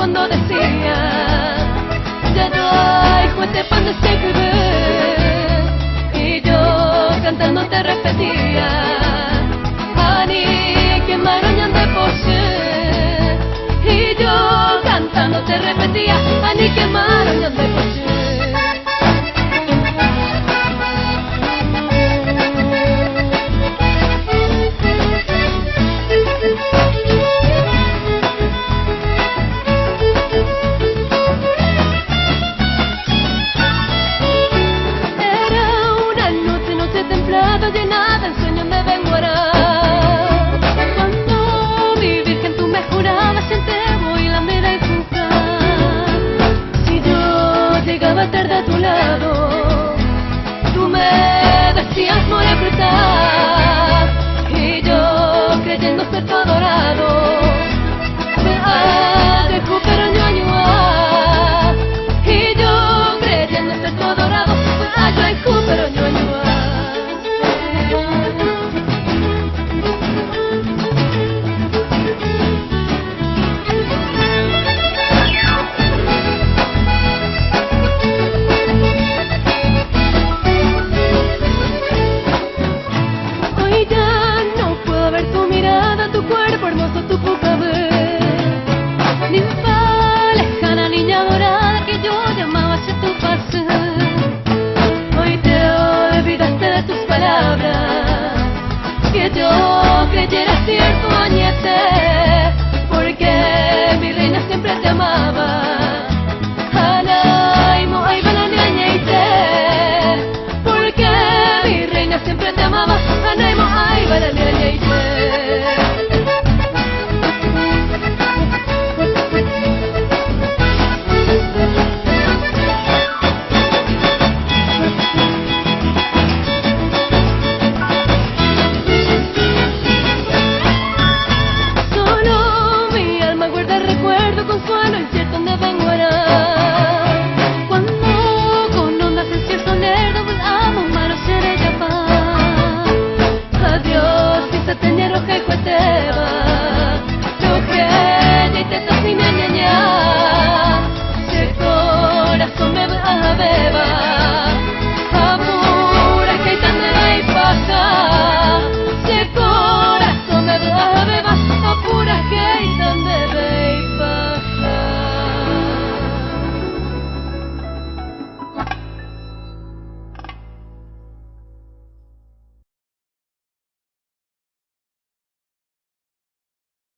cuando decía ya no hay juguete para escribir, y yo cantando te repetía Ani que maroñan de posee, y yo cantando te repetía Ani que maroñan de posee. Llenada en sueños de Benguará, cuando mi virgen tú me jurabas entero y la mera y juzgar. Si yo llegaba tarde a tu lado, tú me decías no apretar, y yo creyendo ser tu adorado me dejó pero ñoñoa, y yo creyendo ser tu adorado me dejó pero ñoñoa. Que yo creyera cierto